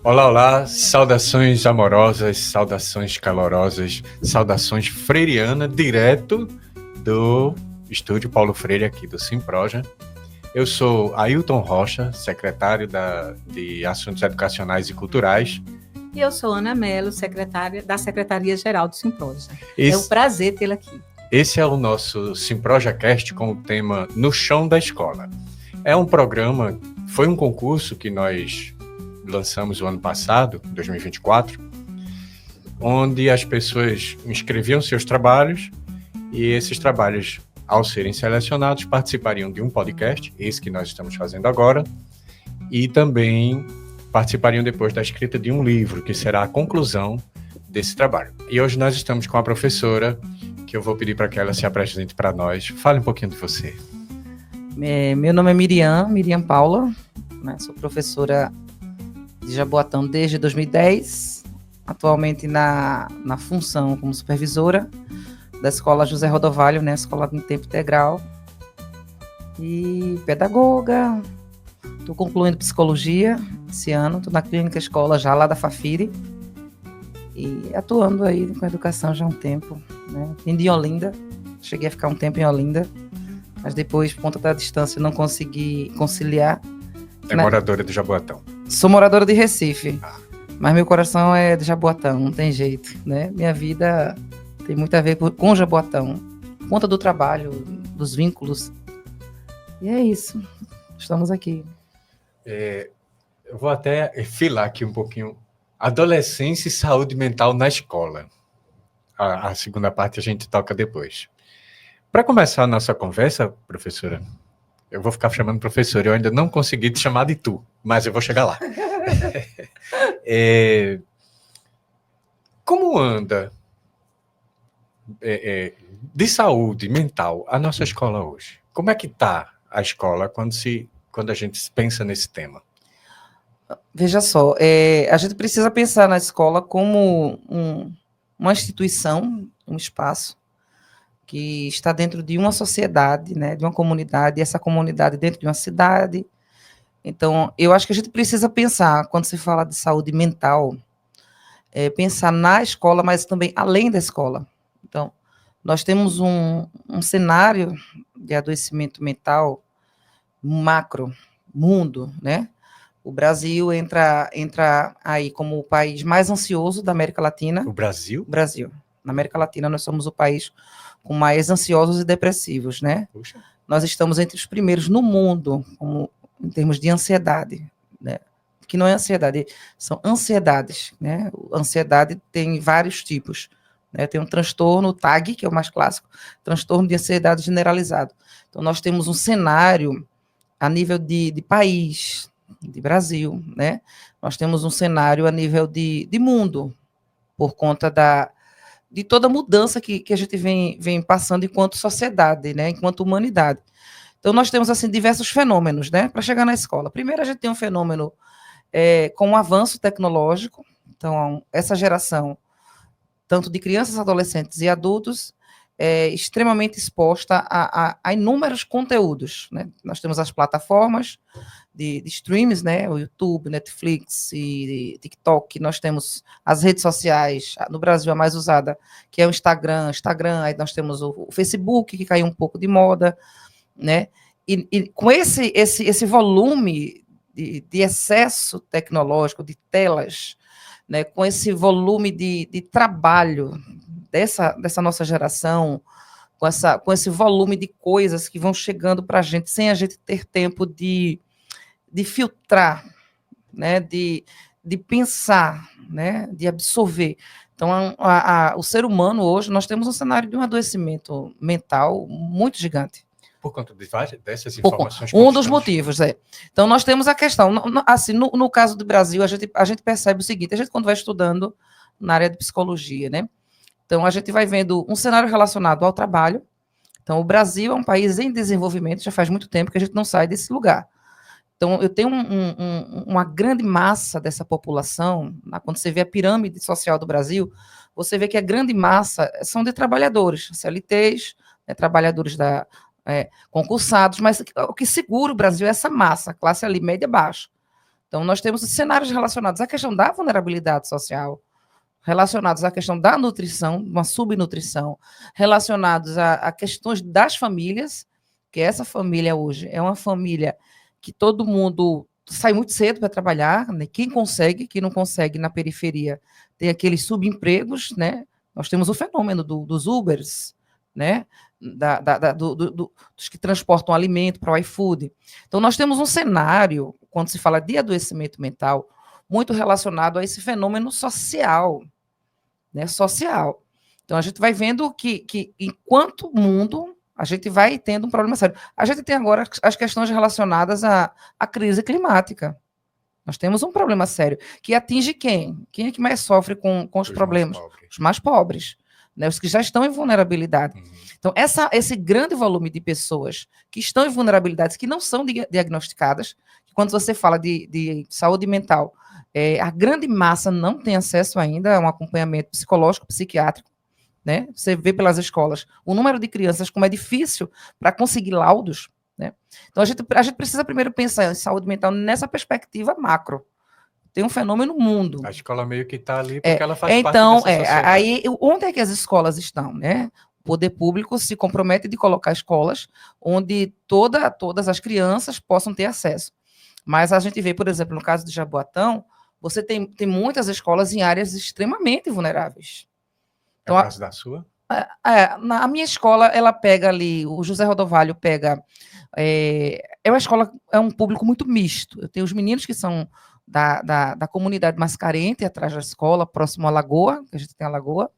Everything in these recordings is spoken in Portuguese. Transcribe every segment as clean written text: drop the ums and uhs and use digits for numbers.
Olá, olá, saudações amorosas, saudações calorosas, saudações freiriana, direto do estúdio Paulo Freire aqui do Simproja. Eu sou Ailton Rocha, secretário de Assuntos Educacionais e Culturais. E eu sou Ana Mello, secretária da Secretaria-Geral do Simproja. É um prazer tê-la aqui. Esse é o nosso SimprojaCast com o tema No Chão da Escola. É um programa, foi um concurso que nós lançamos o ano passado, 2024, onde as pessoas inscreviam seus trabalhos e esses trabalhos, ao serem selecionados, participariam de um podcast, esse que nós estamos fazendo agora, e também participariam depois da escrita de um livro, que será a conclusão desse trabalho. E hoje nós estamos com a professora, que eu vou pedir para que ela se apresente para nós. Fale um pouquinho de você. Meu nome é Miriam Paula, né? Sou professora de Jaboatão desde 2010, atualmente na função como supervisora da Escola José Rodovalho, né, Escola em Tempo Integral, e pedagoga. Estou concluindo psicologia esse ano, estou na clínica escola já lá da Fafiri, e atuando aí com educação já há um tempo, né? Vim de Olinda, cheguei a ficar um tempo em Olinda, mas depois, por conta da distância, não consegui conciliar. É moradora de Jaboatão. Sou moradora de Recife, mas meu coração é de Jaboatão, não tem jeito, né? Minha vida tem muito a ver com Jaboatão, por conta do trabalho, dos vínculos. E é isso, estamos aqui. Eu vou até filar aqui um pouquinho. Adolescência e saúde mental na escola. A segunda parte a gente toca depois. Para começar a nossa conversa, professora, eu vou ficar chamando professora, eu ainda não consegui te chamar de tu, mas eu vou chegar lá. Como anda de saúde mental a nossa escola hoje? Como é que está a escola quando a gente pensa nesse tema? Veja só, a gente precisa pensar na escola como uma instituição, um espaço que está dentro de uma sociedade, né, de uma comunidade, e essa comunidade dentro de uma cidade. Então, eu acho que a gente precisa pensar, quando se fala de saúde mental, pensar na escola, mas também além da escola. Então, nós temos um cenário de adoecimento mental macro, mundo, né? O Brasil entra aí como o país mais ansioso da América Latina. O Brasil? Brasil. Na América Latina, nós somos o país com mais ansiosos e depressivos, né? Puxa. Nós estamos entre os primeiros no mundo, em termos de ansiedade, né? Que não é ansiedade, são ansiedades, né? A ansiedade tem vários tipos, né? Tem um transtorno, o TAG, que é o mais clássico, transtorno de ansiedade generalizado. Então, nós temos um cenário a nível de país, de Brasil, né? Nós temos um cenário a nível de mundo, por conta de toda a mudança que a gente vem passando enquanto sociedade, né? Enquanto humanidade. Então, nós temos, assim, diversos fenômenos, né? Para chegar na escola. Primeiro, a gente tem um fenômeno com um avanço tecnológico. Então, essa geração, tanto de crianças, adolescentes e adultos, extremamente exposta a inúmeros conteúdos, né? Nós temos as plataformas de streams, né? O YouTube, Netflix e TikTok. Nós temos as redes sociais, no Brasil a mais usada, que é o Instagram, aí nós temos o Facebook, que caiu um pouco de moda, né? E com esse volume de excesso tecnológico, de telas, né? Com esse volume de trabalho dessa nossa geração, com esse volume de coisas que vão chegando para a gente, sem a gente ter tempo de filtrar, né, de pensar, né, de absorver. Então, o ser humano hoje, nós temos um cenário de um adoecimento mental muito gigante. Por conta dessas informações Um dos motivos, Então, nós temos a questão, assim, no caso do Brasil, a gente percebe o seguinte, a gente quando vai estudando na área de psicologia, né, então a gente vai vendo um cenário relacionado ao trabalho. Então, o Brasil é um país em desenvolvimento, já faz muito tempo que a gente não sai desse lugar. Então, eu tenho uma grande massa dessa população, quando você vê a pirâmide social do Brasil, você vê que a grande massa são de trabalhadores, CLTs, né, trabalhadores concursados, mas o que segura o Brasil é essa massa, classe ali, média, baixa. Então, nós temos cenários relacionados à questão da vulnerabilidade social, relacionados à questão da nutrição, uma subnutrição, relacionados a questões das famílias, que essa família hoje é uma família que todo mundo sai muito cedo para trabalhar, né? Quem não consegue na periferia, tem aqueles subempregos, né? Nós temos o fenômeno dos Ubers, né? Dos que transportam alimento para o iFood. Então, nós temos um cenário, quando se fala de adoecimento mental, muito relacionado a esse fenômeno social, né? Social. Então, a gente vai vendo que enquanto mundo, a gente vai tendo um problema sério. A gente tem agora as questões relacionadas à crise climática. Nós temos um problema sério, que atinge quem? Quem é que mais sofre com os problemas? Os mais pobres, né? Os que já estão em vulnerabilidade. Uhum. Então, esse grande volume de pessoas que estão em vulnerabilidades, que não são diagnosticadas, que quando você fala de saúde mental, a grande massa não tem acesso ainda a um acompanhamento psicológico, psiquiátrico, né? Você vê pelas escolas o número de crianças como é difícil para conseguir laudos, né? Então, a gente precisa primeiro pensar em saúde mental nessa perspectiva macro. Tem um fenômeno mundo. A escola meio que está ali porque ela faz parte dessa sociedade. Aí, onde é que as escolas estão, né? O poder público se compromete de colocar escolas onde todas as crianças possam ter acesso. Mas a gente vê, por exemplo, no caso de Jaboatão, você tem muitas escolas em áreas extremamente vulneráveis. Então, é o caso da sua? A minha escola, ela pega ali, o José Rodovalho pega, uma escola, é um público muito misto. Eu tenho os meninos que são da comunidade mais carente, atrás da escola, próximo à lagoa, que a gente tem a lagoa,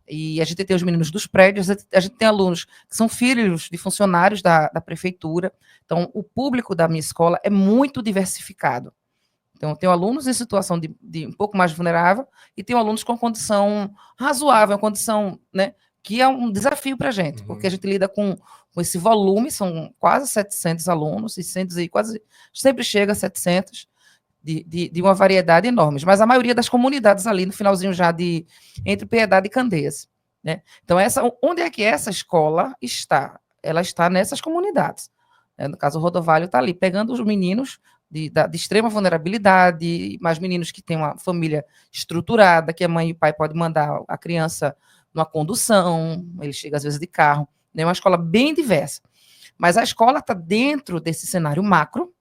e a gente tem os meninos dos prédios, a gente tem alunos que são filhos de funcionários da prefeitura. Então, o público da minha escola é muito diversificado. Então, eu tenho alunos em situação de um pouco mais vulnerável e tenho alunos com condição razoável, condição, né, que é um desafio para a gente, porque a gente lida com esse volume, são quase 700 alunos, 600 e quase, sempre chega a 700, de uma variedade enorme, mas a maioria das comunidades ali no finalzinho já entre Piedade e Candeias, né? Então, onde é que essa escola está? Ela está nessas comunidades, né? No caso, o Rodovalho está ali, pegando os meninos de extrema vulnerabilidade, mais meninos que têm uma família estruturada, que a mãe e o pai podem mandar a criança numa condução, ele chega às vezes de carro, né? É uma escola bem diversa. Mas a escola está dentro desse cenário macro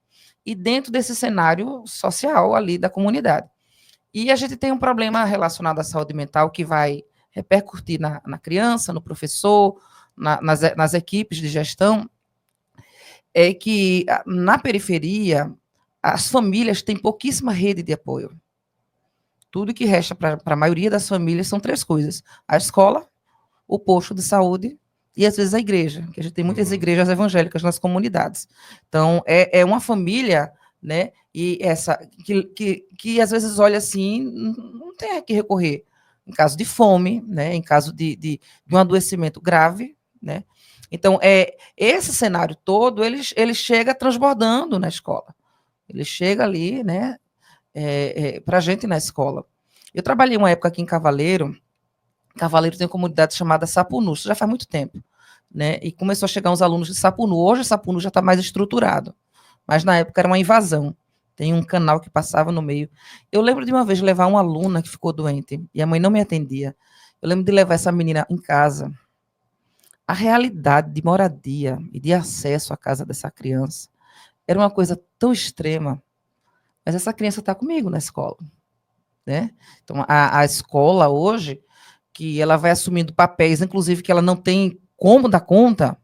e dentro desse cenário social ali da comunidade. E a gente tem um problema relacionado à saúde mental que vai repercutir na criança, no professor, nas equipes de gestão, é que na periferia as famílias têm pouquíssima rede de apoio. Tudo que resta para a maioria das famílias são 3 coisas: a escola, o posto de saúde e, às vezes, a igreja, que a gente tem muitas igrejas evangélicas nas comunidades. Então, é uma família, né, e essa que às vezes olha assim, não tem a que recorrer. Em caso de fome, né, em caso de um adoecimento grave, né. Então, esse cenário todo, ele chega transbordando na escola. Ele chega ali, né, para a gente na escola. Eu trabalhei uma época aqui em Cavaleiro. Cavaleiro tem uma comunidade chamada Sapunu, isso já faz muito tempo, né, e começou a chegar uns alunos de Sapunu. Hoje, Sapunu já está mais estruturado, mas na época era uma invasão. Tem um canal que passava no meio. Eu lembro de uma vez levar uma aluna que ficou doente, e a mãe não me atendia. Eu lembro de levar essa menina em casa. A realidade de moradia e de acesso à casa dessa criança era uma coisa tão extrema, mas essa criança está comigo na escola, né? Então, a escola hoje, que ela vai assumindo papéis, inclusive que ela não tem como dar conta,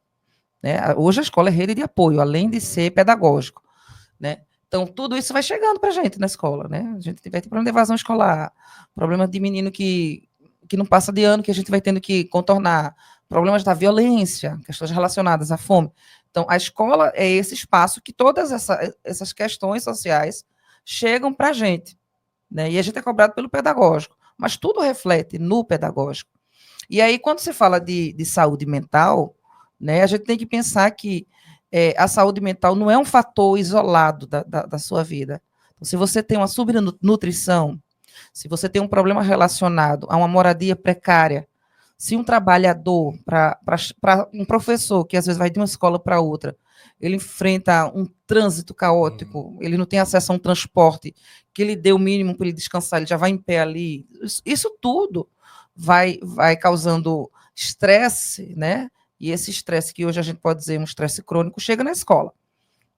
né? Hoje a escola é rede de apoio, além de ser pedagógico, né? Então, tudo isso vai chegando para a gente na escola, né? A gente vai ter problema de evasão escolar, problema de menino que não passa de ano, que a gente vai tendo que contornar, problemas da violência, questões relacionadas à fome. Então, a escola é esse espaço que todas essas questões sociais chegam para a gente, né? E a gente é cobrado pelo pedagógico, mas tudo reflete no pedagógico. E aí, quando se fala de saúde mental, né, a gente tem que pensar que a saúde mental não é um fator isolado da sua vida. Então, se você tem uma subnutrição, se você tem um problema relacionado a uma moradia precária, Se um trabalhador, para um professor, que às vezes vai de uma escola para outra, ele enfrenta um trânsito caótico, ele não tem acesso a um transporte, que ele dê o mínimo para ele descansar, ele já vai em pé ali. Isso tudo vai causando estresse, né? E esse estresse, que hoje a gente pode dizer um estresse crônico, chega na escola.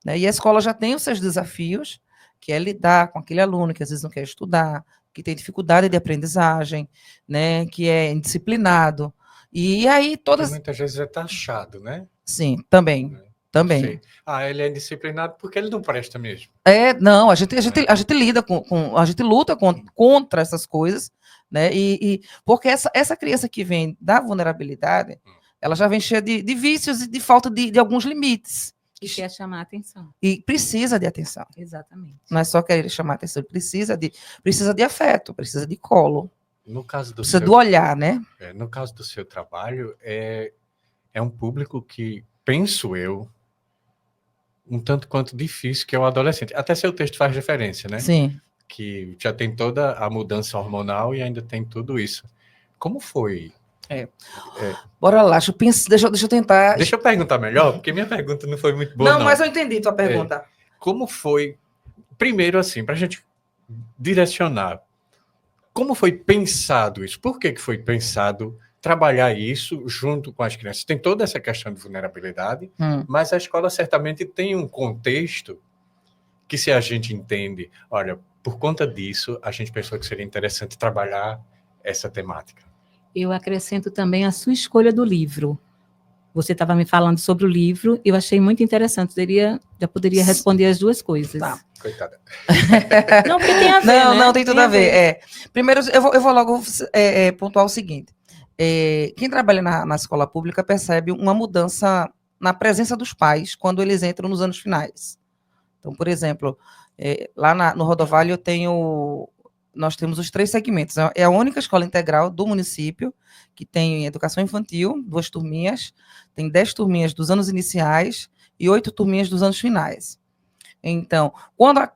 Né? E a escola já tem os seus desafios, que é lidar com aquele aluno que às vezes não quer estudar, que tem dificuldade de aprendizagem, né? Que é indisciplinado. E aí todas... Que muitas vezes é taxado, né? Sim, também. Também. Ele é indisciplinado porque ele não presta mesmo. Não, a gente lida a gente luta contra essas coisas, né? E porque essa criança que vem da vulnerabilidade, ela já vem cheia de vícios e de falta de alguns limites. E quer chamar a atenção. E precisa de atenção. Exatamente. Não é só querer chamar a atenção, precisa de afeto, precisa de colo. No caso precisa do olhar, né? No caso do seu trabalho, é um público que, penso eu, um tanto quanto difícil, que é o adolescente. Até seu texto faz referência, né? Sim. Que já tem toda a mudança hormonal e ainda tem tudo isso. Como foi? Bora lá, deixa eu tentar... Deixa eu perguntar melhor, porque minha pergunta não foi muito boa, não. Mas eu entendi tua pergunta. Como foi, primeiro assim, para a gente direcionar, como foi pensado isso? Por que foi pensado trabalhar isso junto com as crianças? Tem toda essa questão de vulnerabilidade, mas a escola certamente tem um contexto que, se a gente entende, olha, por conta disso, a gente pensou que seria interessante trabalhar essa temática. Eu acrescento também a sua escolha do livro. Você estava me falando sobre o livro, eu achei muito interessante, já poderia responder as duas coisas. Tá. Coitada. Não, porque tem a ver, Não, tem tudo a ver. Primeiro, eu vou logo pontuar o seguinte. Quem trabalha na escola pública percebe uma mudança na presença dos pais quando eles entram nos anos finais. Então, por exemplo, lá no Rodovalho nós temos os 3 segmentos. É a única escola integral do município que tem educação infantil, 2 turminhas, tem 10 turminhas dos anos iniciais e 8 turminhas dos anos finais. Então,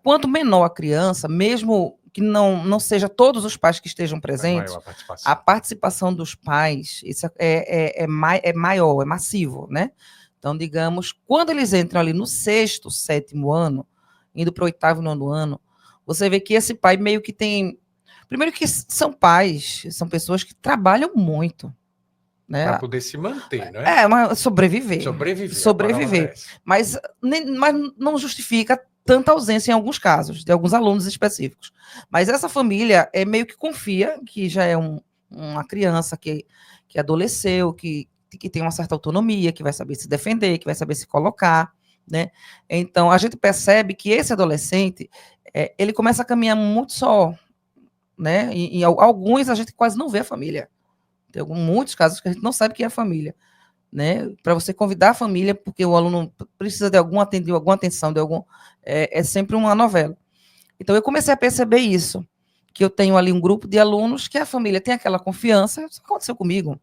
quanto menor a criança, mesmo que não seja todos os pais que estejam presentes, a participação dos pais isso é maior, é massivo, né? Então, digamos, quando eles entram ali no 6º, 7º ano, indo para o 8º e 9º ano, você vê que esse pai meio que tem... Primeiro que são pais, são pessoas que trabalham muito. Né? Para poder se manter, não é? Mas sobreviver. Mas não justifica tanta ausência em alguns casos, de alguns alunos específicos. Mas essa família meio que confia que já é uma criança que adolesceu, que tem uma certa autonomia, que vai saber se defender, que vai saber se colocar, né? Então, a gente percebe que esse adolescente, ele começa a caminhar muito só, né? E em alguns a gente quase não vê a família. Tem muitos casos que a gente não sabe quem é a família, né? Para você convidar a família, porque o aluno precisa de alguma atenção, é sempre uma novela. Então, eu comecei a perceber isso, que eu tenho ali um grupo de alunos que a família tem aquela confiança, isso aconteceu comigo,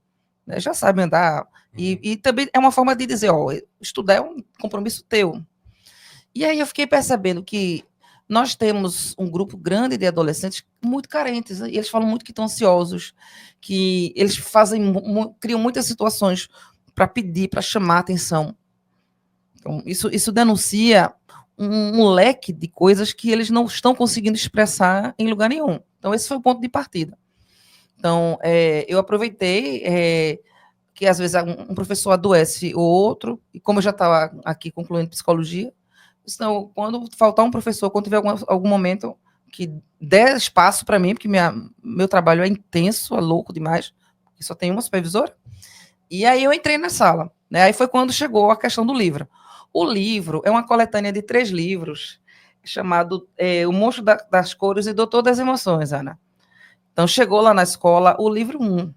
né? Já sabe andar, e também é uma forma de dizer, estudar é um compromisso teu. E aí eu fiquei percebendo que nós temos um grupo grande de adolescentes muito carentes, e eles falam muito que estão ansiosos, que eles criam muitas situações para pedir, para chamar a atenção. Então, isso denuncia um leque de coisas que eles não estão conseguindo expressar em lugar nenhum. Então, esse foi o ponto de partida. Então, eu aproveitei que, às vezes, um professor adoece ou outro, e como eu já estava aqui concluindo psicologia, então, quando faltar um professor, quando tiver algum momento que der espaço para mim, porque meu trabalho é intenso, é louco demais, porque só tem uma supervisora, e aí eu entrei na sala. Né? Aí foi quando chegou a questão do livro. O livro é uma coletânea de 3 livros, chamado O Monstro das Cores e Doutor das Emoções, Ana. Então, chegou lá na escola o livro 1.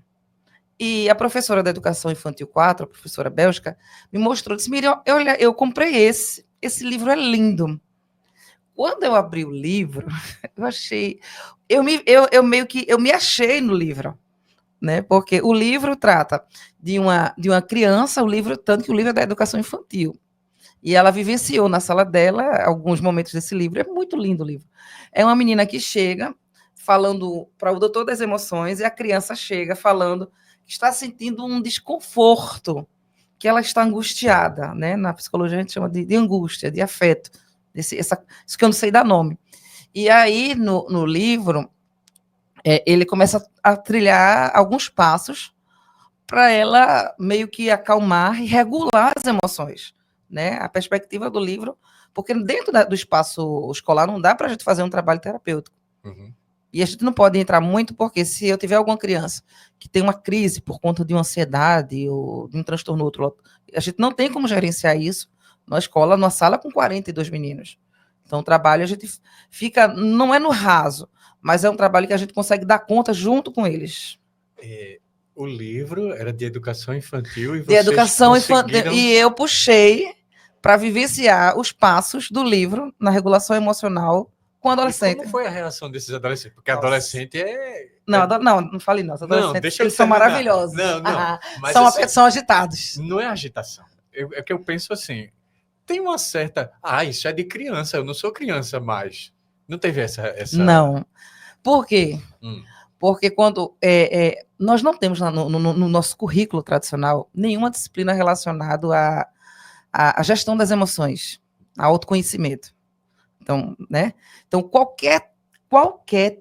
E a professora da Educação Infantil 4, a professora Bélgica, me mostrou, disse, Miriam, eu comprei esse livro é lindo. Quando eu abri o livro, eu achei... Eu me achei no livro, né? Porque o livro trata de uma criança, tanto que o livro é da educação infantil. E ela vivenciou na sala dela alguns momentos desse livro. É muito lindo o livro. É uma menina que chega falando para o doutor das emoções e a criança chega falando que está sentindo um desconforto, que ela está angustiada, né? Na psicologia a gente chama de angústia, de afeto, isso que eu não sei dar nome. E aí, no livro, ele começa a trilhar alguns passos para ela meio que acalmar e regular as emoções, né? A perspectiva do livro, porque dentro do espaço escolar não dá para a gente fazer um trabalho terapêutico. Uhum. E a gente não pode entrar muito, porque se eu tiver alguma criança que tem uma crise por conta de uma ansiedade ou de um transtorno outro, a gente não tem como gerenciar isso na escola, numa sala com 42 meninos. Então, o trabalho a gente fica, não é no raso, mas é um trabalho que a gente consegue dar conta junto com eles. O livro era de educação infantil e De vocês educação conseguiram... infantil. E eu puxei para vivenciar os passos do livro na regulação emocional com adolescente. E como foi a reação desses adolescentes? Porque Nossa. adolescente é... não falei não. Os adolescentes, deixa eu eles são terminar. maravilhosos. Não. Mas São, assim, são agitados. não é agitação. É que eu penso assim, tem uma certa... isso é de criança, eu não sou criança mais. Não teve essa... Não. Por quê? Hum. Porque quando nós não temos no nosso currículo tradicional nenhuma disciplina relacionada à gestão das emoções, a autoconhecimento. Então, né? Então, qualquer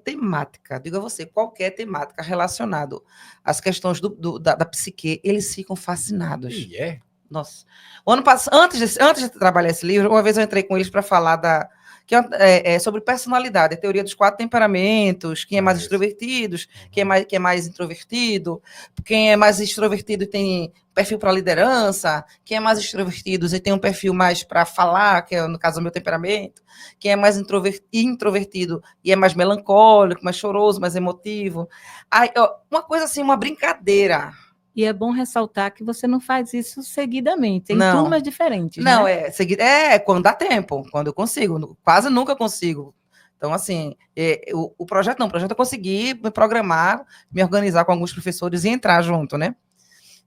temática, digo a você, qualquer temática relacionada às questões da psique, eles ficam fascinados. E é? Nossa. O ano passado, antes de trabalhar esse livro, uma vez eu entrei com eles para falar sobre personalidade, a teoria dos 4 temperamentos, quem é mais extrovertido, quem é mais introvertido, quem é mais extrovertido tem perfil para liderança, quem é mais extrovertido e tem um perfil mais para falar, que é no caso o meu temperamento, quem é mais introvertido e é mais melancólico, mais choroso, mais emotivo. Aí, uma coisa assim, uma brincadeira. E é bom ressaltar que você não faz isso seguidamente, em Não. turmas diferentes, Não, né? quando dá tempo, quando eu consigo, quase nunca consigo. Então, assim, o projeto eu consegui me programar, me organizar com alguns professores e entrar junto, né?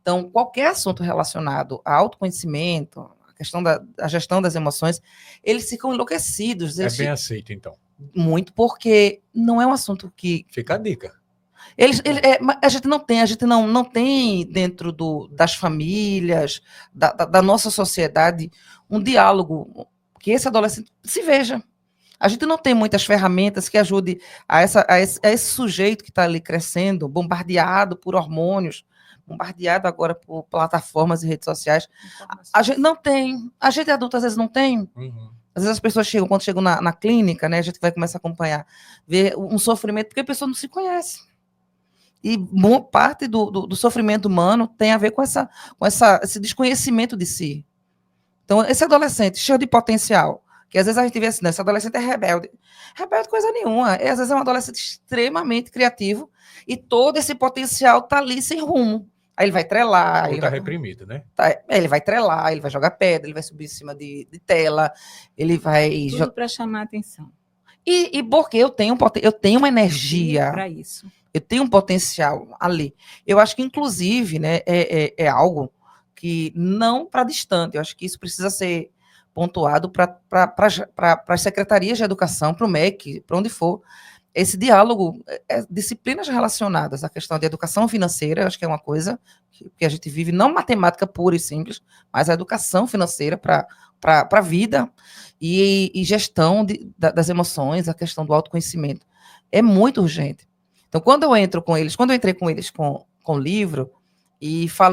Então, qualquer assunto relacionado a autoconhecimento, a questão da gestão das emoções, eles ficam enlouquecidos. É bem aceito, então. Muito, porque não é um assunto que... Fica a dica. A gente não tem dentro das famílias, da nossa sociedade, um diálogo que esse adolescente se veja. A gente não tem muitas ferramentas que ajudem a esse sujeito que está ali crescendo, bombardeado por hormônios, bombardeado agora por plataformas e redes sociais. A gente não tem. A gente adulto às vezes não tem. Uhum. Às vezes as pessoas quando chegam na clínica, né, a gente vai começar a acompanhar, ver um sofrimento, porque a pessoa não se conhece. E boa parte do sofrimento humano tem a ver com esse desconhecimento de si. Então, esse adolescente cheio de potencial, que às vezes a gente vê assim, esse adolescente é rebelde. Rebelde coisa nenhuma. Às vezes é um adolescente extremamente criativo e todo esse potencial está ali sem rumo. Aí ele vai trelar. Ou está reprimido, né? Ele vai trelar, ele vai jogar pedra, ele vai subir em cima de tela, ele vai... Tudo para chamar a atenção. E porque eu tenho uma energia... Para isso. Eu tenho um potencial ali. Eu acho que, inclusive, né, é algo que não para distante. Eu acho que isso precisa ser pontuado para as secretarias de educação, para o MEC, para onde for. Esse diálogo, disciplinas relacionadas à questão de educação financeira, eu acho que é uma coisa que a gente vive, não matemática pura e simples, mas a educação financeira para a vida e gestão das emoções, a questão do autoconhecimento. É muito urgente. Então, quando eu entrei com eles com o livro,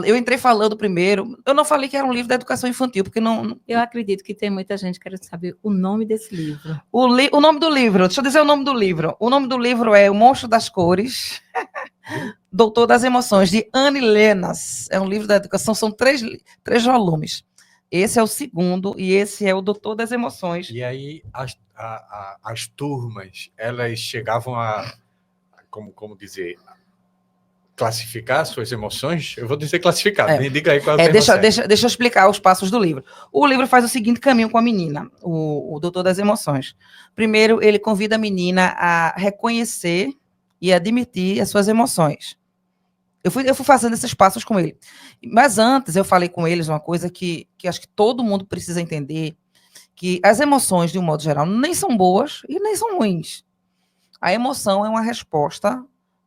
eu entrei falando primeiro, eu não falei que era um livro da educação infantil, porque não... Eu acredito que tem muita gente querendo saber o nome desse livro. O nome do livro, deixa eu dizer o nome do livro. O nome do livro é O Monstro das Cores, Doutor das Emoções, de Anne Lenas. É um livro da educação, são três volumes. Esse é o segundo, e esse é o Doutor das Emoções. E aí, as turmas, elas chegavam a... Como dizer, classificar suas emoções? Eu vou dizer classificar, diga aí qual é o termo certo. Deixa eu explicar os passos do livro. O livro faz o seguinte caminho com a menina, o Doutor das Emoções. Primeiro, ele convida a menina a reconhecer e admitir as suas emoções. Eu fui fazendo esses passos com ele. Mas antes, eu falei com eles uma coisa que acho que todo mundo precisa entender, que as emoções, de um modo geral, nem são boas e nem são ruins. A emoção é uma resposta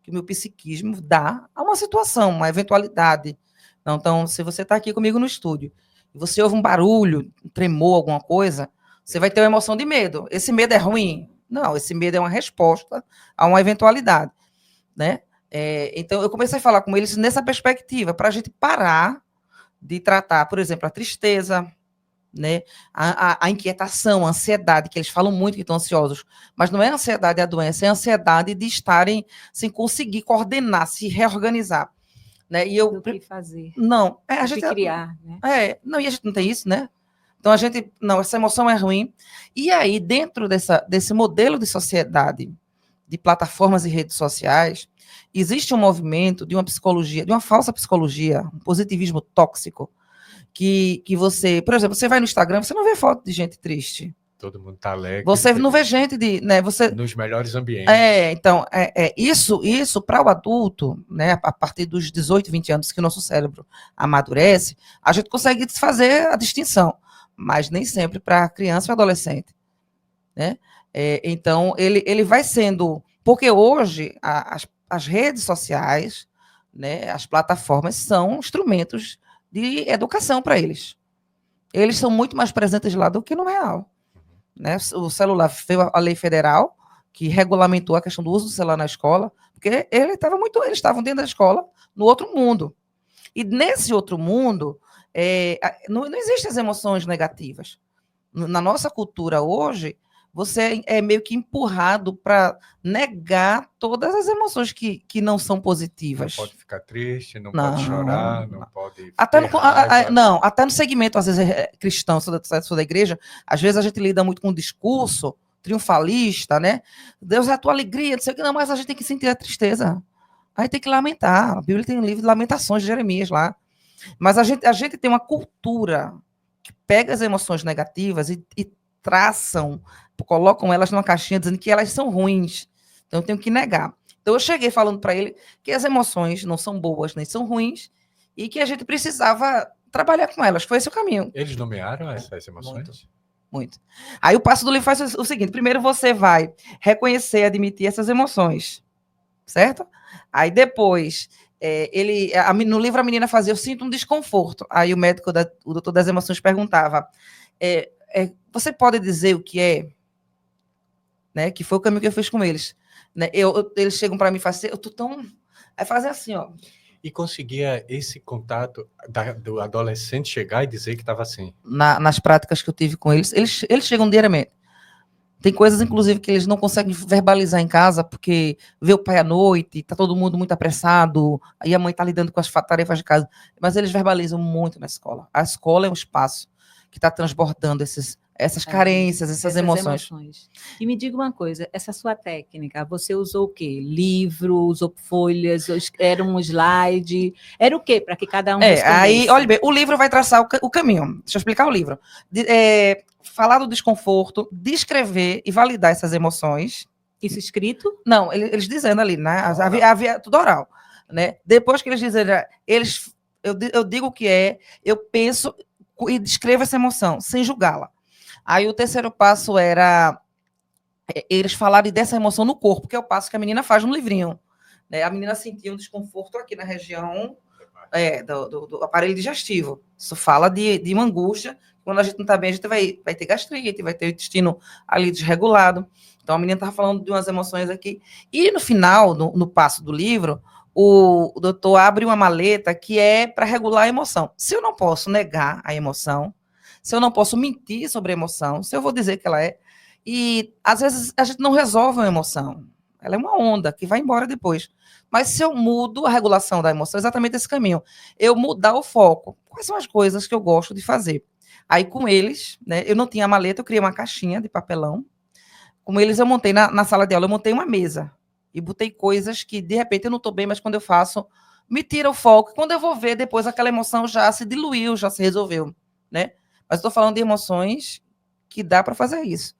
que o meu psiquismo dá a uma situação, uma eventualidade. Então, se você está aqui comigo no estúdio e você ouve um barulho, um tremor, alguma coisa, você vai ter uma emoção de medo. Esse medo é ruim? Não, esse medo é uma resposta a uma eventualidade, né? Então, eu comecei a falar com eles nessa perspectiva, para a gente parar de tratar, por exemplo, a tristeza, né? A inquietação, a ansiedade, que eles falam muito que estão ansiosos, mas não é a ansiedade a doença, é a ansiedade de estarem sem conseguir coordenar, se reorganizar, né? E Do que fazer, não, a do gente que criar, né? não, e a gente não tem isso, né? Então a gente, não, essa emoção é ruim. E aí, dentro desse modelo de sociedade, de plataformas e redes sociais, existe um movimento de uma psicologia, de uma falsa psicologia, um positivismo tóxico, que você, por exemplo, você vai no Instagram, você não vê foto de gente triste. Todo mundo tá alegre. Você não vê gente né, nos melhores ambientes. Então, isso para o adulto, né, a partir dos 18, 20 anos que o nosso cérebro amadurece, a gente consegue fazer a distinção, mas nem sempre para a criança e adolescente, né? Então, ele vai sendo, porque hoje as redes sociais, né, as plataformas são instrumentos de educação para eles. Eles são muito mais presentes lá do que no real, né? O celular veio a lei federal que regulamentou a questão do uso do celular na escola, porque eles estavam dentro da escola no outro mundo. E nesse outro mundo não existem as emoções negativas. Na nossa cultura hoje, você é meio que empurrado para negar todas as emoções que não são positivas. Não pode ficar triste, não pode chorar, não pode até ter raiva. Até no segmento, às vezes, cristão, sou da igreja, às vezes a gente lida muito com um discurso triunfalista, né? Deus é a tua alegria, não sei o que, não, mas a gente tem que sentir a tristeza. Aí tem que lamentar. A Bíblia tem um livro de Lamentações de Jeremias lá. Mas a gente tem uma cultura que pega as emoções negativas e colocam elas numa caixinha dizendo que elas são ruins. Então eu tenho que negar. Então eu cheguei falando para ele que as emoções não são boas nem são ruins e que a gente precisava trabalhar com elas. Foi esse o caminho. Eles nomearam essas emoções? Muito. Aí o passo do livro faz o seguinte: primeiro você vai reconhecer e admitir essas emoções, certo? Aí depois, no livro a menina fazia, eu sinto um desconforto. Aí o médico, o doutor das emoções perguntava, você pode dizer o que é? Né? Que foi o caminho que eu fiz com eles. Né? Eles chegam para mim e falam assim, eu tô tão... Aí fazem assim, ó. E conseguia esse contato do adolescente chegar e dizer que estava assim? Nas práticas que eu tive com eles chegam diariamente. Tem coisas, inclusive, que eles não conseguem verbalizar em casa, porque vê o pai à noite, tá todo mundo muito apressado, aí a mãe tá lidando com as tarefas de casa, mas eles verbalizam muito na escola. A escola é um espaço que está transbordando essas carências, essas emoções. E me diga uma coisa, essa sua técnica, você usou o quê? Livro, usou folhas, era um slide, era o quê? Para que cada um respondesse? Aí, olha bem, o livro vai traçar o caminho. Deixa eu explicar o livro. Falar do desconforto, descrever e validar essas emoções. Isso escrito? Não, eles dizendo ali, né? Havia tudo oral, né? Depois que eles dizem, eu digo o que é, eu penso e descrevo essa emoção, sem julgá-la. Aí o terceiro passo era eles falarem dessa emoção no corpo, que é o passo que a menina faz no livrinho. Né? A menina sentia um desconforto aqui na região do aparelho digestivo. Isso fala de uma angústia. Quando a gente não está bem, a gente vai ter gastrite, vai ter o intestino ali desregulado. Então a menina estava falando de umas emoções aqui. E no final, no passo do livro, o doutor abre uma maleta que é para regular a emoção. Se eu não posso negar a emoção, se eu não posso mentir sobre a emoção, se eu vou dizer que ela é... E, às vezes, a gente não resolve uma emoção. Ela é uma onda que vai embora depois. Mas se eu mudo a regulação da emoção, é exatamente esse caminho. Eu mudar o foco. Quais são as coisas que eu gosto de fazer? Aí, com eles, né, eu não tinha maleta, eu criei uma caixinha de papelão. Com eles, eu montei, na sala de aula, eu montei uma mesa. E botei coisas que, de repente, eu não estou bem, mas quando eu faço, me tira o foco. Quando eu vou ver, depois aquela emoção já se diluiu, já se resolveu, né? Mas estou falando de emoções que dá para fazer isso.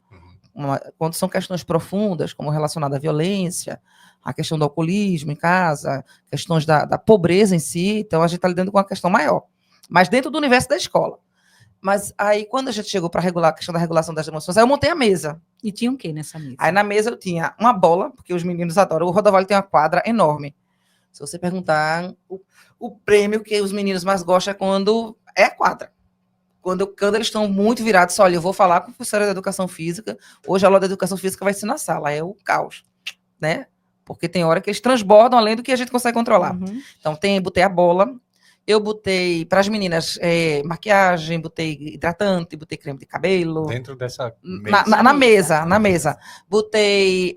Quando são questões profundas, como relacionadas à violência, a questão do alcoolismo em casa, questões da pobreza em si, então a gente está lidando com uma questão maior. Mas dentro do universo da escola. Mas aí, quando a gente chegou para regular a questão da regulação das emoções, aí eu montei a mesa. E tinha o quê nessa mesa? Aí na mesa eu tinha uma bola, porque os meninos adoram. O Rodovalho tem uma quadra enorme. Se você perguntar, o prêmio que os meninos mais gostam é quando é a quadra. Quando eles estão muito virados, olha, eu vou falar com a professora de educação física, hoje a aula de educação física vai ser na sala, é o caos, né? Porque tem hora que eles transbordam além do que a gente consegue controlar. Uhum. Então, botei a bola, eu botei para as meninas maquiagem, botei hidratante, botei creme de cabelo. Dentro dessa mesa. Na mesa. Botei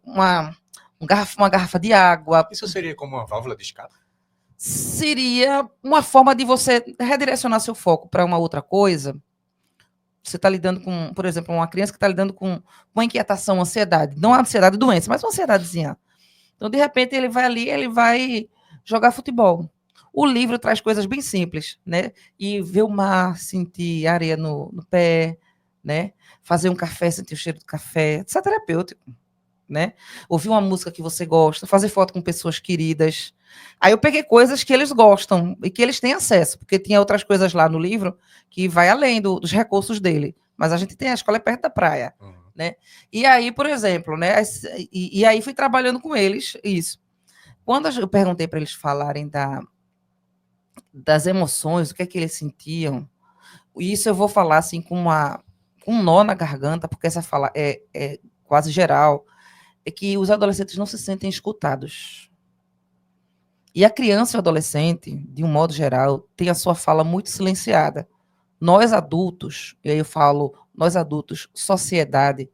uma garrafa de água. Isso seria como uma válvula de escape? Seria uma forma de você redirecionar seu foco para uma outra coisa. Você está lidando com, por exemplo, uma criança que está lidando com uma inquietação, ansiedade. Não a ansiedade doença, mas uma ansiedadezinha. Então, de repente, ele vai ali, ele vai jogar futebol. O livro traz coisas bem simples, né? E ver o mar, sentir areia no pé, né? Fazer um café, sentir o cheiro do café. Isso é terapêutico, né? Ouvir uma música que você gosta, fazer foto com pessoas queridas. Aí eu peguei coisas que eles gostam e que eles têm acesso, porque tinha outras coisas lá no livro que vai além dos recursos dele. Mas a gente tem, a escola é perto da praia, né? E aí, por exemplo, né? E aí fui trabalhando com eles isso. Quando eu perguntei para eles falarem das emoções, o que é que eles sentiam, isso eu vou falar assim com um nó na garganta, porque essa fala é quase geral, é que os adolescentes não se sentem escutados. E a criança e o adolescente, de um modo geral, tem a sua fala muito silenciada. Nós adultos, e aí eu falo, nós adultos, sociedade,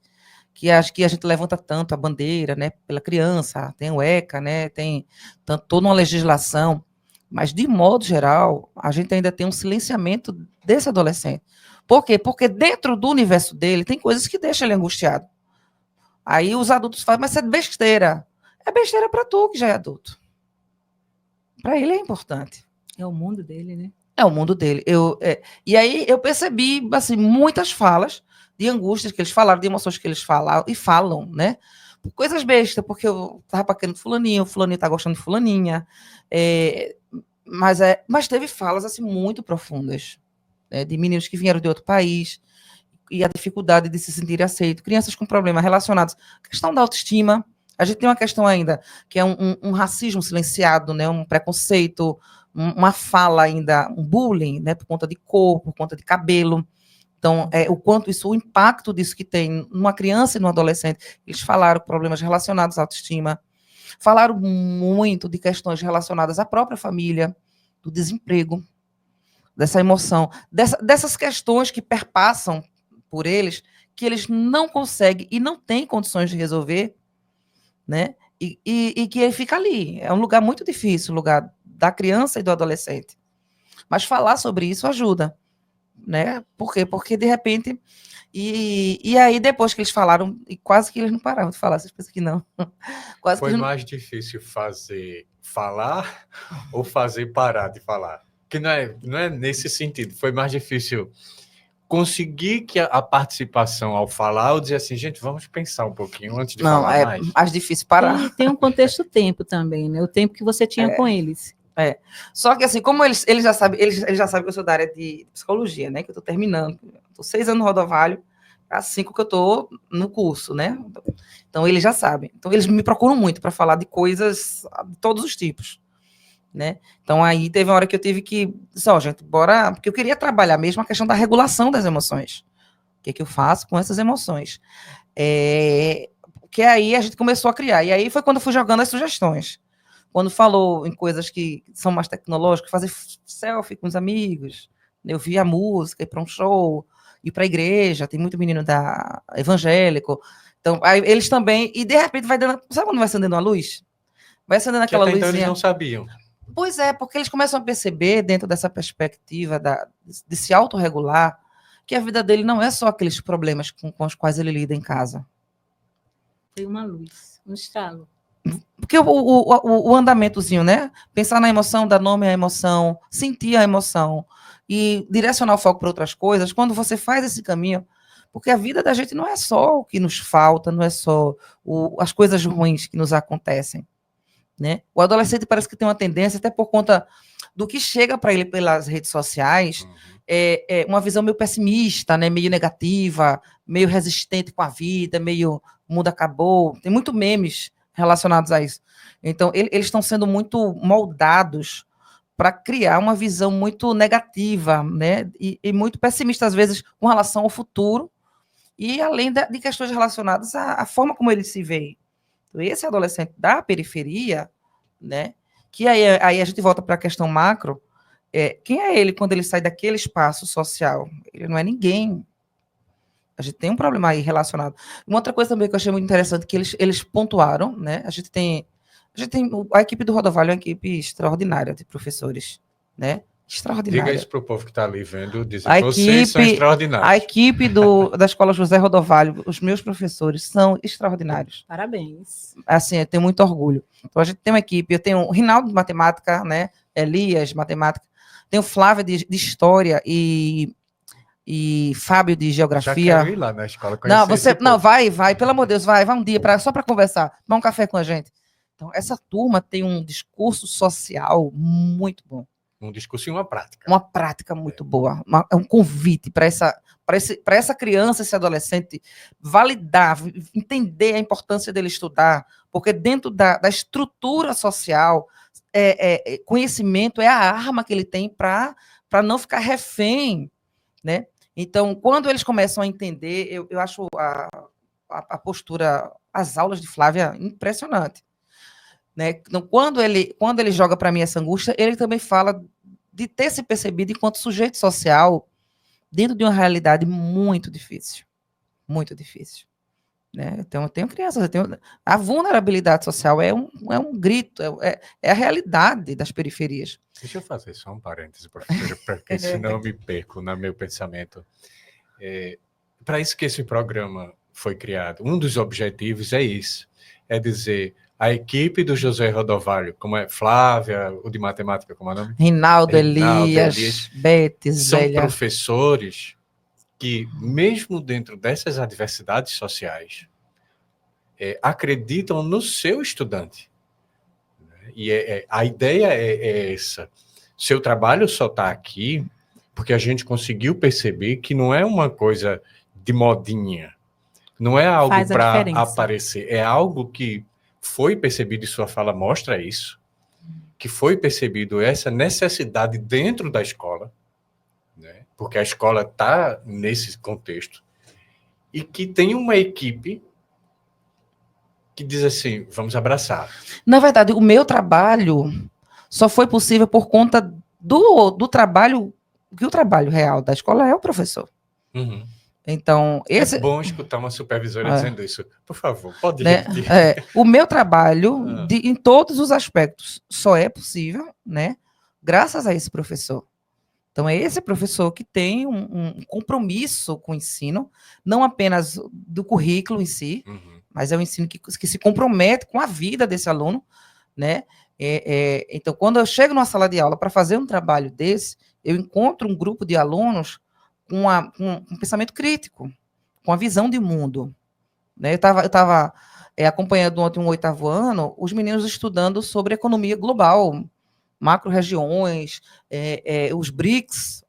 que acho que a gente levanta tanto a bandeira, né, pela criança, tem o ECA, né, tem toda uma legislação, mas de modo geral, a gente ainda tem um silenciamento desse adolescente. Por quê? Porque dentro do universo dele tem coisas que deixam ele angustiado. Aí os adultos falam, mas isso é besteira. É besteira para tu que já é adulto. Para ele é importante. É o mundo dele, né? É o mundo dele. E aí eu percebi assim, muitas falas de angústias que eles falaram, de emoções que eles falam e falam, né? Coisas bestas, porque eu tava paquerando fulaninho, o fulaninho tá gostando de fulaninha. Mas teve falas assim muito profundas, né, de meninos que vieram de outro país e a dificuldade de se sentir aceito, crianças com problemas relacionados à questão da autoestima. A gente tem uma questão ainda, que é um racismo silenciado, né, um preconceito, uma fala ainda, um bullying, né, por conta de cor, por conta de cabelo. Então, o impacto disso que tem numa criança e num adolescente. Eles falaram problemas relacionados à autoestima, falaram muito de questões relacionadas à própria família, do desemprego, dessa emoção, dessas questões que perpassam por eles, que eles não conseguem e não têm condições de resolver, né? E que ele fica ali. É um lugar muito difícil, o lugar da criança e do adolescente. Mas falar sobre isso ajuda, né? Por quê? Porque, de repente... E aí, depois que eles falaram, e quase que eles não paravam de falar, vocês pensam que não. Quase Foi que mais difícil falar ou fazer parar de falar? Que não é nesse sentido. Foi mais difícil conseguir que a participação ao falar, ou dizer assim, gente, vamos pensar um pouquinho antes de falar mais. Não, é mais difícil parar. E tem um contexto tempo também, né? O tempo que você tinha com eles. Só que assim, como eles já sabem que eu sou da área de psicologia, né? Que eu estou terminando. Estou 6 anos no Rodovalho, há 5 que eu estou no curso, né? Então eles já sabem. Então eles me procuram muito para falar de coisas de todos os tipos, né? Então aí teve uma hora que eu tive que, gente, bora, porque eu queria trabalhar mesmo a questão da regulação das emoções. O que eu faço com essas emoções? Que aí a gente começou a criar. E aí foi quando eu fui jogando as sugestões. Quando falou em coisas que são mais tecnológicas, fazer selfie com os amigos, eu via música, ir para um show, ir para a igreja, tem muito menino evangélico. Então, aí eles também, e de repente vai dando, sabe quando vai acendendo a luz? Vai acendendo aquela luzinha. Então eles não sabiam. Pois é, porque eles começam a perceber, dentro dessa perspectiva de se autorregular, que a vida dele não é só aqueles problemas com os quais ele lida em casa. Tem uma luz, um estalo. Porque o andamentozinho, né? Pensar na emoção, dar nome à emoção, sentir a emoção e direcionar o foco para outras coisas, quando você faz esse caminho, porque a vida da gente não é só o que nos falta, não é só as coisas ruins que nos acontecem, né? O adolescente parece que tem uma tendência, até por conta do que chega para ele pelas redes sociais, Uhum. é uma visão meio pessimista, né, meio negativa, meio resistente com a vida, meio o mundo acabou. Tem muito memes relacionados a isso. Então, eles estão sendo muito moldados para criar uma visão muito negativa, né, e muito pessimista, às vezes, com relação ao futuro, e além de questões relacionadas à forma como ele se vê. Então, esse adolescente da periferia, né, que aí a gente volta para a questão macro, quem é ele quando ele sai daquele espaço social? Ele não é ninguém. A gente tem um problema aí relacionado. Uma outra coisa também que eu achei muito interessante, que eles pontuaram, né? A gente tem a equipe do Rodovalho é uma equipe extraordinária de professores, né? Extraordinária. Diga isso para o povo que está ali vendo, dizer, A vocês são equipe extraordinários. da Escola José Rodovalho, os meus professores são extraordinários. Parabéns. Assim, eu tenho muito orgulho. Então, a gente tem uma equipe, eu tenho o Rinaldo de matemática, né? Elias, matemática, tenho Flávia de história e Fábio de Já geografia. quero ir lá na escola Não, conhecer esse povo. vai, pelo amor de Deus, vai um dia só para conversar, tomar um café com a gente. Então, essa turma tem um discurso social muito bom. Um discurso e uma prática. Uma prática muito boa. É um convite para essa criança, esse adolescente, validar, entender a importância dele estudar, porque dentro da estrutura social, conhecimento é a arma que ele tem para não ficar refém, né? Então, quando eles começam a entender, eu acho a postura, as aulas de Flávia impressionante, né? Então, quando ele joga para mim essa angústia, ele também fala de ter se percebido enquanto sujeito social dentro de uma realidade muito difícil, né? Então, eu tenho crianças, a vulnerabilidade social é um grito, é a realidade das periferias. Deixa eu fazer só um parêntese, professora, porque senão eu me perco no meu pensamento. Para isso que esse programa foi criado, um dos objetivos é isso, é dizer, a equipe do José Rodovalho, como é Flávia, o de matemática, como é o nome? Rinaldo Elias, Betes, são professores que, mesmo dentro dessas adversidades sociais, acreditam no seu estudante. E a ideia é essa. Seu trabalho só está aqui porque a gente conseguiu perceber que não é uma coisa de modinha, não é algo para aparecer, é algo que foi percebido, e sua fala mostra isso, que foi percebido essa necessidade dentro da escola, né? Porque a escola está nesse contexto, e que tem uma equipe que diz assim, vamos abraçar. Na verdade, o meu trabalho só foi possível por conta do trabalho, que o trabalho real da escola é o professor. Uhum. Então, é bom escutar uma supervisora dizendo isso. Por favor, pode repetir. O meu trabalho, em todos os aspectos, só é possível, né, graças a esse professor. Então, é esse professor que tem um compromisso com o ensino, não apenas do currículo em si, mas é um ensino que se compromete com a vida desse aluno, né? Então, quando eu chego numa sala de aula para fazer um trabalho desse, eu encontro um grupo de alunos com um pensamento crítico, com a visão de mundo, né? Eu estava acompanhando ontem um 8º ano, os meninos estudando sobre economia global, macro-regiões, os BRICS,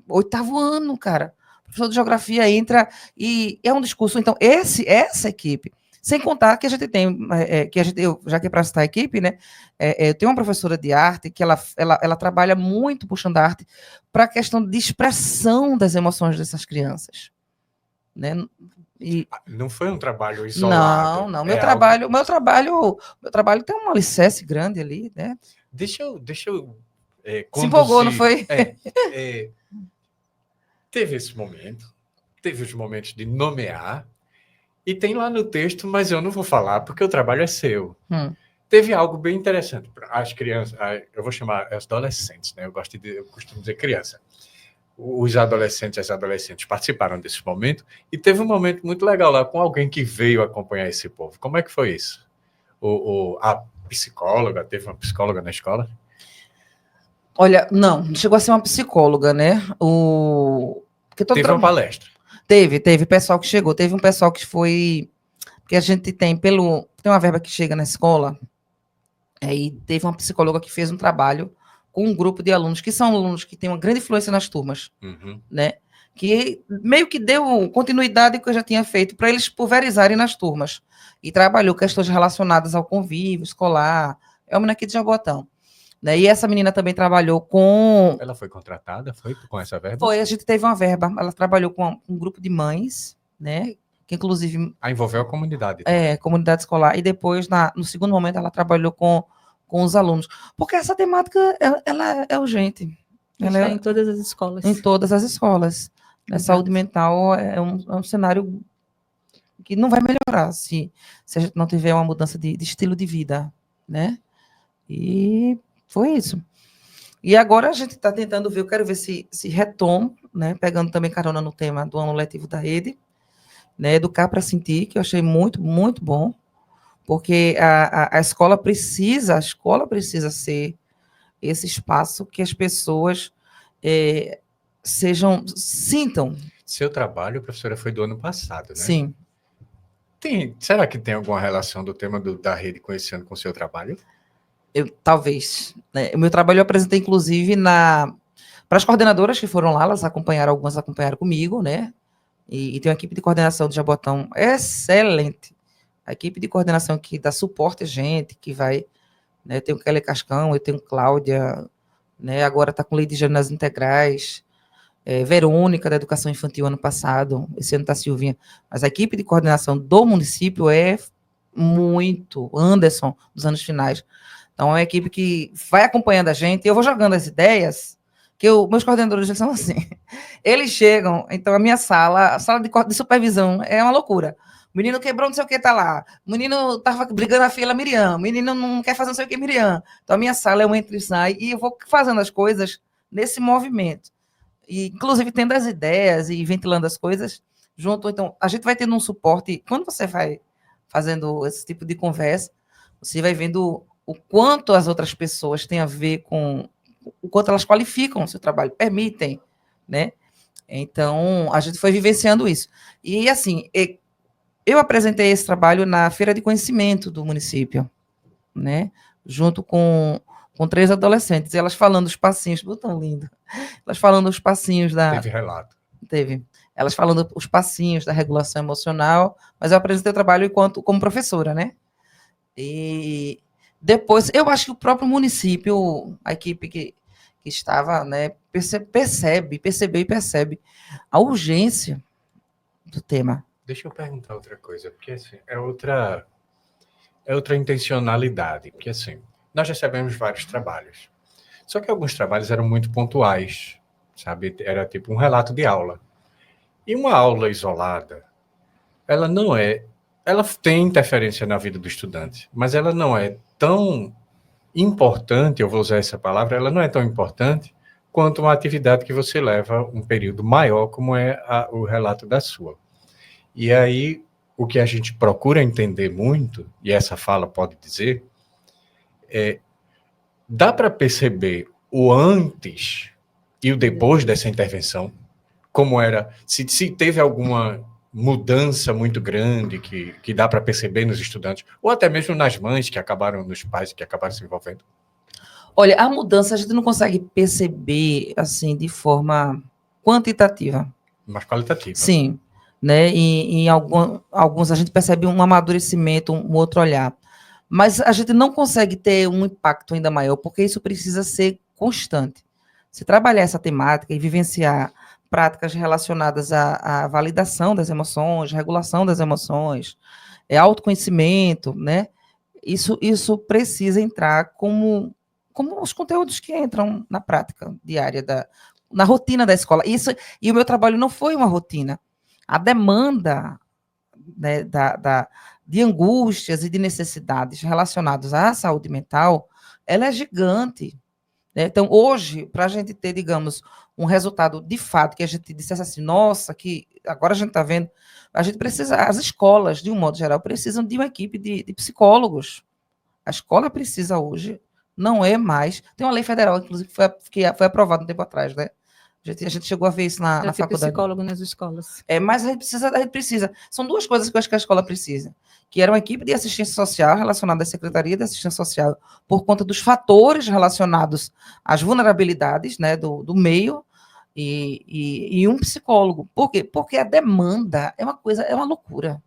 8º ano, cara. O professor de geografia entra e é um discurso. Então, essa equipe, sem contar que a gente tem, já que é para citar a equipe, né, eu tenho uma professora de arte que ela trabalha muito puxando a arte para a questão de expressão das emoções dessas crianças, né? Não foi um trabalho isolado. Não. Meu trabalho tem um alicerce grande ali, né? Deixa eu se empolgou, não foi? Teve esse momento, teve os momentos de nomear, e tem lá no texto, mas eu não vou falar porque o trabalho é seu. Teve algo bem interessante. As crianças, eu vou chamar as adolescentes, né? Eu costumo dizer criança. Os adolescentes e as adolescentes participaram desse momento, e teve um momento muito legal lá com alguém que veio acompanhar esse povo. Como é que foi isso? A psicóloga, teve uma psicóloga na escola? Olha, não chegou a ser uma psicóloga, né? Teve uma palestra. Teve pessoal que chegou, teve um pessoal que foi, porque a gente tem uma verba que chega na escola, aí teve uma psicóloga que fez um trabalho com um grupo de alunos, que são alunos que têm uma grande influência nas turmas, Uhum. né? Que meio que deu continuidade ao que eu já tinha feito para eles pulverizarem nas turmas. E trabalhou questões relacionadas ao convívio escolar. É uma menina aqui de Jabotão. Né? E essa menina também trabalhou com... Ela foi contratada, foi com essa verba? Foi, a gente teve uma verba. Ela trabalhou com um grupo de mães, né? Que inclusive... Envolveu a comunidade. comunidade escolar. E depois, no segundo momento, ela trabalhou com os alunos. Porque essa temática, ela é urgente. Ela Está é em todas as escolas. em todas as escolas. A saúde mental é um cenário que não vai melhorar se a gente não tiver uma mudança de estilo de vida, né? E foi isso. E agora a gente está tentando ver, eu quero ver se retomo, né? Pegando também carona no tema do ano letivo da rede, né? Educar para sentir, que eu achei muito, muito bom, porque a escola precisa ser esse espaço que as pessoas sintam. Seu trabalho, professora, foi do ano passado, né? Sim. Será que tem alguma relação do tema da rede com esse ano com o seu trabalho? Talvez. Né? O meu trabalho eu apresentei, inclusive, para as coordenadoras que foram lá, algumas acompanharam comigo, né? E tem uma equipe de coordenação de Jabotão excelente. A equipe de coordenação que dá suporte a gente, que vai... Né, tem o Kelly Cascão, eu tenho Cláudia, né, agora está com Leidiane nas integrais, Verônica, da Educação Infantil, ano passado, esse ano está Silvinha. Mas a equipe de coordenação do município é muito, Anderson, dos anos finais. Então, é uma equipe que vai acompanhando a gente, eu vou jogando as ideias, que meus coordenadores já são assim. Eles chegam, então a minha a sala de supervisão é uma loucura. O menino quebrou não sei o que, tá lá. O menino tava brigando a fila, Miriam. O menino não quer fazer não sei o que, Miriam. Então a minha sala é um entra e sai, e eu vou fazendo as coisas nesse movimento. E, inclusive, tendo as ideias e ventilando as coisas junto. Então, a gente vai tendo um suporte. Quando você vai fazendo esse tipo de conversa, você vai vendo o quanto as outras pessoas têm a ver com o quanto elas qualificam o seu trabalho, permitem, né? Então, a gente foi vivenciando isso. E, assim, eu apresentei esse trabalho na Feira de Conhecimento do município, né? Junto com 3 adolescentes, e elas falando os passinhos, tão lindo. Elas falando os passinhos da... Teve relato. Teve. Elas falando os passinhos da regulação emocional, mas eu apresentei o trabalho como professora, né? E depois, eu acho que o próprio município, a equipe que estava, né, percebe a urgência do tema. Deixa eu perguntar outra coisa, porque assim, é outra intencionalidade, porque assim, nós recebemos vários trabalhos, só que alguns trabalhos eram muito pontuais, sabe? Era tipo um relato de aula. E uma aula isolada, ela tem interferência na vida do estudante, mas ela não é tão importante, eu vou usar essa palavra, ela não é tão importante quanto uma atividade que você leva um período maior, como é o relato da sua. E aí, o que a gente procura entender muito, e essa fala pode dizer, dá para perceber o antes e o depois dessa intervenção, como era, se teve alguma mudança muito grande que dá para perceber nos estudantes, ou até mesmo nas mães nos pais que acabaram se envolvendo? Olha, a mudança a gente não consegue perceber, assim, de forma quantitativa. Mas qualitativa. Sim, né? E em alguns a gente percebe um amadurecimento, um outro olhar. Mas a gente não consegue ter um impacto ainda maior, porque isso precisa ser constante. Se trabalhar essa temática e vivenciar práticas relacionadas à validação das emoções, regulação das emoções, autoconhecimento, né? Isso precisa entrar como os conteúdos que entram na prática diária, na rotina da escola. E o meu trabalho não foi uma rotina. A demanda, né, de angústias e de necessidades relacionadas à saúde mental, ela é gigante. Né? Então, hoje, para a gente ter, digamos, um resultado de fato, que a gente dissesse assim, nossa, que agora a gente está vendo, a gente precisa, as escolas, de um modo geral, precisam de uma equipe de psicólogos. A escola precisa hoje, não é mais, tem uma lei federal, inclusive, que foi aprovada um tempo atrás, né? A gente chegou a ver isso na Para ter faculdade. psicólogo nas escolas. Mas a gente precisa. São duas coisas que eu acho que a escola precisa. Que era uma equipe de assistência social relacionada à Secretaria de Assistência Social, por conta dos fatores relacionados às vulnerabilidades, né, do meio, e um psicólogo. Por quê? Porque a demanda é uma loucura.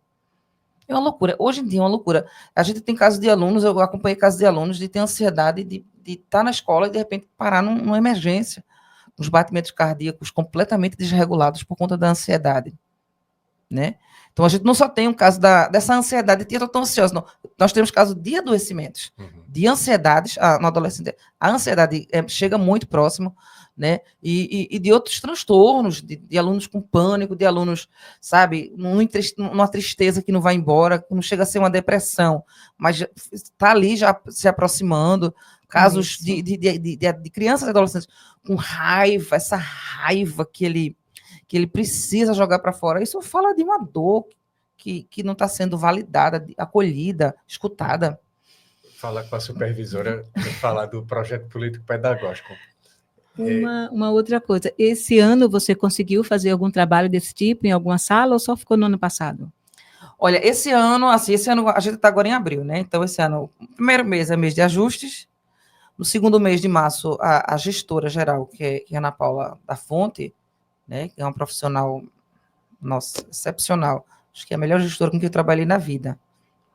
É uma loucura. Hoje em dia é uma loucura. A gente tem casos de alunos, eu acompanhei casos de alunos de ter ansiedade de estar na escola e, de repente, parar numa emergência, com os batimentos cardíacos completamente desregulados por conta da ansiedade, né? Então, a gente não só tem um caso dessa ansiedade, tia, eu estou tão ansiosa, não. Nós temos caso de adoecimentos, de ansiedades no adolescente. A ansiedade chega muito próximo, né? E de outros transtornos, de alunos com pânico, de alunos, sabe, numa tristeza que não vai embora, que não chega a ser uma depressão, mas está ali já se aproximando. Casos de crianças e adolescentes com raiva, essa raiva que ele precisa jogar para fora. Isso fala de uma dor que não está sendo validada, acolhida, escutada. Falar com a supervisora, falar do projeto político-pedagógico. Uma outra coisa, esse ano você conseguiu fazer algum trabalho desse tipo em alguma sala ou só ficou no ano passado? Olha, esse ano a gente está agora em abril, né? Então, esse ano, o primeiro mês é mês de ajustes. No segundo mês de março, a gestora geral, que é a Ana Paula da Fonte, né, que é uma profissional, nossa, excepcional. Acho que é a melhor gestora com que eu trabalhei na vida.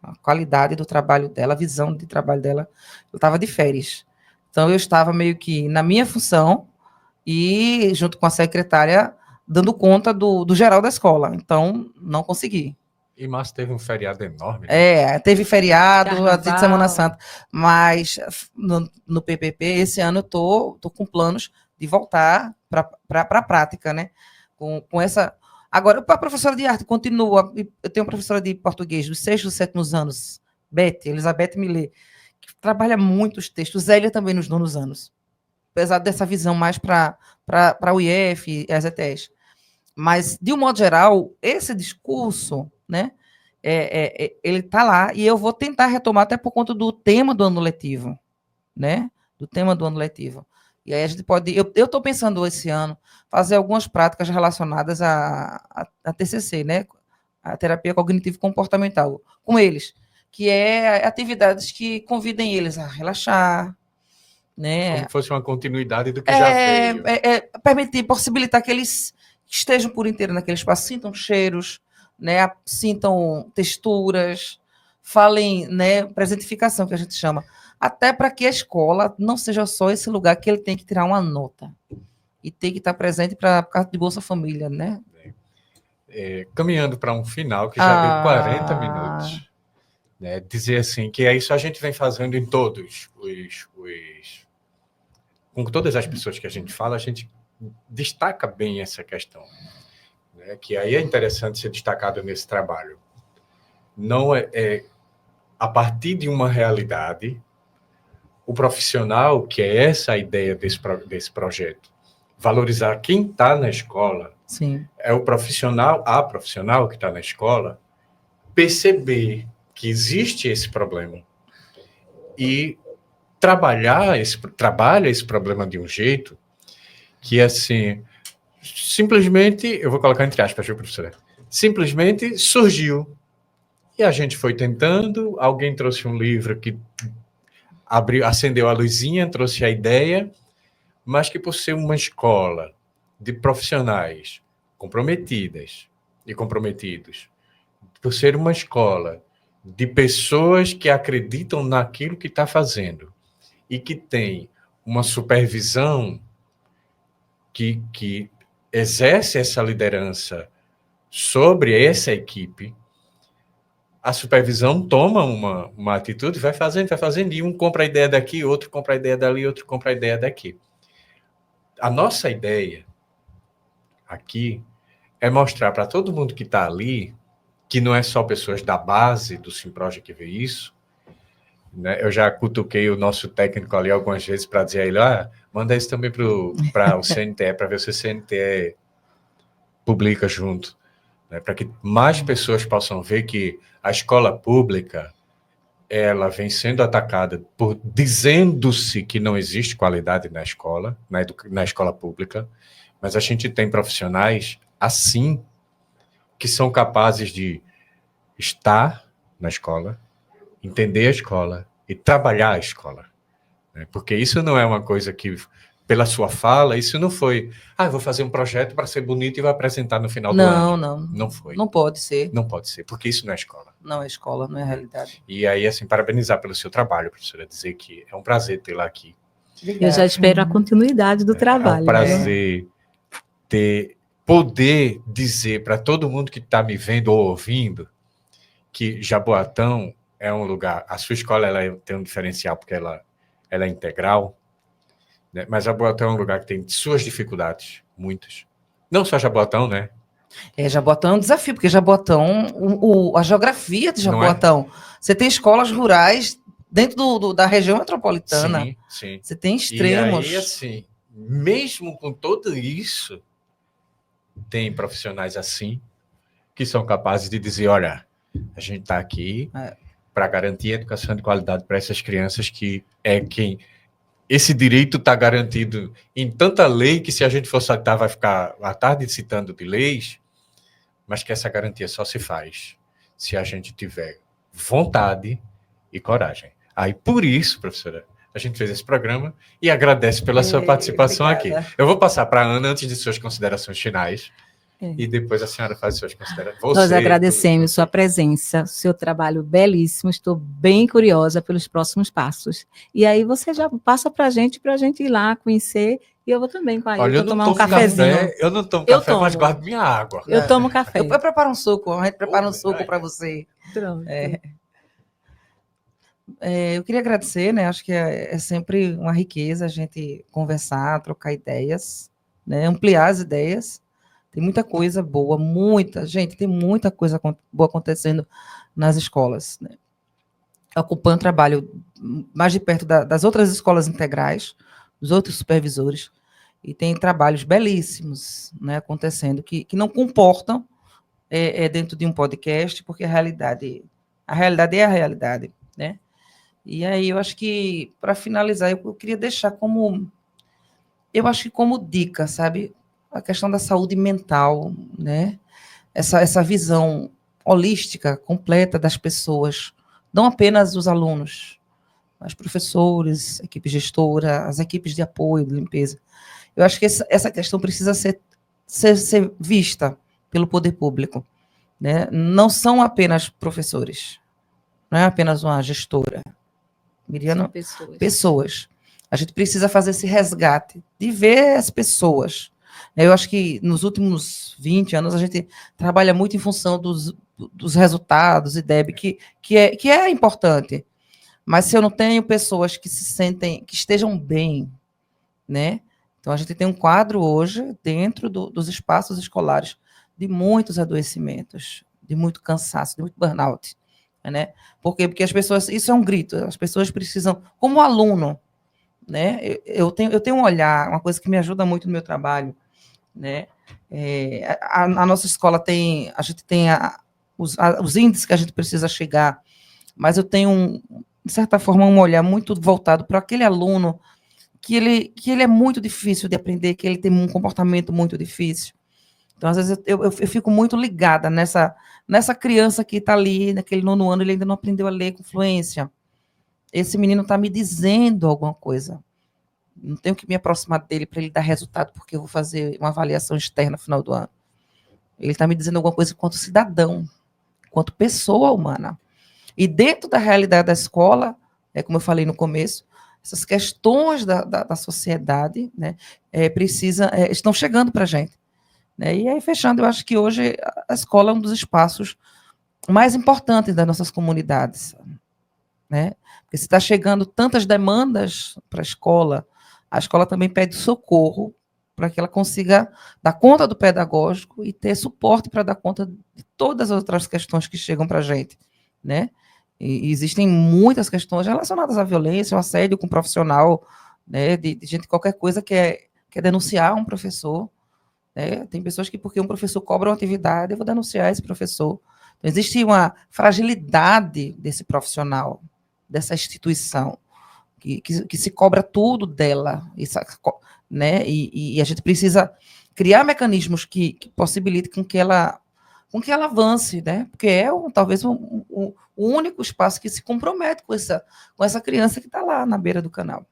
A qualidade do trabalho dela, a visão de trabalho dela. Eu estava de férias. Então, eu estava meio que na minha função e, junto com a secretária, dando conta do geral da escola. Então, não consegui. E março teve um feriado enorme. Né? Teve feriado, Carnaval. a de Semana Santa, mas no PPP, esse ano eu tô com planos de voltar para a prática, né? Com essa... Agora, a professora de arte continua, eu tenho uma professora de português dos 6º e 7º anos, Elizabeth Millet, que trabalha muito os textos, Zélia também nos 9º anos, apesar dessa visão mais para o IF e as ETEs. Mas, de um modo geral, esse discurso, né, ele está lá, e eu vou tentar retomar até por conta do tema do ano letivo, né, do tema do ano letivo. E aí a gente pode... Eu estou pensando esse ano fazer algumas práticas relacionadas a TCC, né, a terapia cognitivo-comportamental, com eles, que é atividades que convidem eles a relaxar, né. Como se fosse uma continuidade do que já veio. Permitir, possibilitar que eles estejam por inteiro naquele espaço, sintam cheiros, né, sintam texturas, falem, né, presentificação, que a gente chama, até para que a escola não seja só esse lugar que ele tem que tirar uma nota e tem que estar presente por causa de Bolsa Família, né? Caminhando para um final, que já deu 40 minutos, né, dizer assim, que é isso a gente vem fazendo em todos com todas as pessoas que a gente fala, a gente destaca bem essa questão, né, que aí é interessante ser destacado nesse trabalho. Não é a partir de uma realidade, o profissional, que é essa a ideia desse projeto, valorizar quem está na escola, Sim. é o profissional, a profissional que está na escola, perceber que existe esse problema e trabalha esse problema de um jeito que, assim, simplesmente, eu vou colocar entre aspas, viu, professora? Simplesmente surgiu. E a gente foi tentando, alguém trouxe um livro que acendeu a luzinha, trouxe a ideia, mas que por ser uma escola de profissionais comprometidas e comprometidos, por ser uma escola de pessoas que acreditam naquilo que está fazendo e que tem uma supervisão que exerce essa liderança sobre essa equipe, a supervisão toma uma atitude, vai fazendo, e um compra a ideia daqui, outro compra a ideia dali, outro compra a ideia daqui. A nossa ideia aqui é mostrar para todo mundo que está ali, que não é só pessoas da base do Simproja que vê isso, né? Eu já cutuquei o nosso técnico ali algumas vezes para dizer a ele, manda isso também para o CNTE, para ver se o CNTE publica junto, né? Para que mais pessoas possam ver que a escola pública, ela vem sendo atacada por dizendo-se que não existe qualidade na escola, na escola pública, Mas a gente tem profissionais assim que são capazes de estar na escola, entender a escola e trabalhar a escola, né? Porque isso não é uma coisa que, pela sua fala, isso não foi, vou fazer um projeto para ser bonito e vou apresentar no final do ano. Não. Não foi. Não pode ser. Não pode ser, porque isso não é escola. Não é escola, não é realidade. E aí, assim, parabenizar pelo seu trabalho, professora, dizer que é um prazer tê-la aqui. Obrigada. Eu já espero a continuidade do trabalho. É um prazer poder dizer para todo mundo que está me vendo ou ouvindo que Jaboatão é um lugar, a sua escola tem um diferencial porque ela é integral, né? Mas Jaboatão é um lugar que tem suas dificuldades, muitas. Não só Jaboatão, né? Jaboatão é um desafio, porque Jaboatão, a geografia de Jaboatão, você tem escolas rurais dentro da região metropolitana. Sim, sim. Você tem extremos. E aí, assim, mesmo com tudo isso, tem profissionais assim que são capazes de dizer, olha, a gente está aqui para garantir a educação de qualidade para essas crianças, que é quem... Esse direito está garantido em tanta lei que, se a gente for citar, vai ficar a tarde citando de leis, mas que essa garantia só se faz se a gente tiver vontade e coragem. Aí, por isso, professora, a gente fez esse programa e agradece pela sua participação obrigada. aqui. Eu vou passar para a Ana antes de suas considerações finais. E depois a senhora faz suas considerações. Nós agradecemos sua presença, seu trabalho belíssimo. Estou bem curiosa pelos próximos passos. E aí você já passa para a gente ir lá conhecer. E eu vou também com a Ailton tomar um cafezinho. Eu não tomo café, mas guardo minha água. Eu tomo café. Eu preparo um suco, a gente prepara um suco para você. Pronto. Eu queria agradecer, né? Acho que é sempre uma riqueza a gente conversar, trocar ideias, né? Ampliar as ideias. Tem muita coisa boa, tem muita coisa boa acontecendo nas escolas, né? Acompanho o trabalho mais de perto das outras escolas integrais, dos outros supervisores, e tem trabalhos belíssimos, né, acontecendo, que não comportam dentro de um podcast, porque a realidade é a realidade, né? E aí eu acho que, para finalizar, eu queria deixar como dica, sabe? A questão da saúde mental, né? Essa visão holística, completa das pessoas, não apenas dos alunos, mas professores, equipe gestora, as equipes de apoio, de limpeza. Eu acho que essa questão precisa ser vista pelo poder público, né? Não são apenas professores, não é apenas uma gestora. Miriana, pessoas. A gente precisa fazer esse resgate de ver as pessoas. Eu acho que nos últimos 20 anos a gente trabalha muito em função dos resultados, IDEB, que é importante. Mas se eu não tenho pessoas que estejam bem, né? Então a gente tem um quadro hoje dentro dos espaços escolares de muitos adoecimentos, de muito cansaço, de muito burnout, né? Por quê? Porque as pessoas, isso é um grito, as pessoas precisam, como aluno, né? Eu tenho um olhar, uma coisa que me ajuda muito no meu trabalho, né? A nossa escola a gente tem os índices que a gente precisa chegar, mas eu tenho, de certa forma, um olhar muito voltado para aquele aluno que ele é muito difícil de aprender, que ele tem um comportamento muito difícil. Então, às vezes, eu fico muito ligada nessa criança que está ali, naquele 9º ano, ele ainda não aprendeu a ler com fluência. Esse menino está me dizendo alguma coisa. Não tenho que me aproximar dele para ele dar resultado, porque eu vou fazer uma avaliação externa no final do ano. Ele está me dizendo alguma coisa enquanto cidadão, enquanto pessoa humana. E dentro da realidade da escola, como eu falei no começo, essas questões da sociedade, né, estão chegando para a gente. Né? E aí, fechando, eu acho que hoje a escola é um dos espaços mais importantes das nossas comunidades. Né? Porque se está chegando tantas demandas para a escola também pede socorro para que ela consiga dar conta do pedagógico e ter suporte para dar conta de todas as outras questões que chegam para a gente. Né? E existem muitas questões relacionadas à violência, ao assédio com profissional, né? de gente, qualquer coisa quer denunciar um professor. Né? Tem pessoas que, porque um professor cobra uma atividade, eu vou denunciar esse professor. Então, existe uma fragilidade desse profissional, dessa instituição, que se cobra tudo dela, né? E a gente precisa criar mecanismos que possibilitem com que ela avance, né? Porque é talvez o único espaço que se compromete com essa criança que está lá na beira do canal.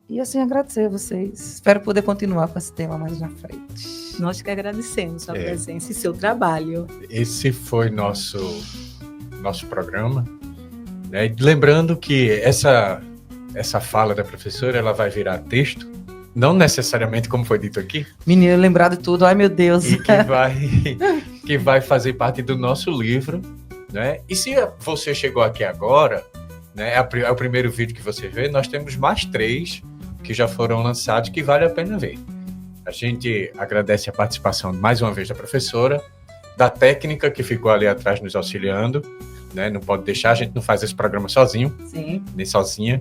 E assim, agradecer a vocês. Espero poder continuar com esse tema mais na frente. Nós que agradecemos sua presença e seu trabalho. Esse foi nosso programa. Né? Lembrando que essa fala da professora, ela vai virar texto, não necessariamente como foi dito aqui. Menina, lembrar de tudo, ai meu Deus. E que vai fazer parte do nosso livro. Né? E se você chegou aqui agora, né, é o primeiro vídeo que você vê, nós temos mais 3 que já foram lançados que vale a pena ver. A gente agradece a participação mais uma vez da professora, da técnica que ficou ali atrás nos auxiliando, né? Não pode deixar, a gente não faz esse programa sozinho, Sim. Nem sozinha,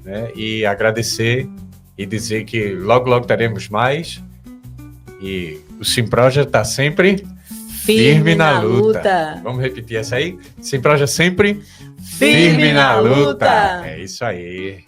né? E agradecer e dizer que logo teremos mais, e o Simproja está sempre firme na luta. Vamos repetir essa aí? Simproja sempre firme na luta. É isso aí.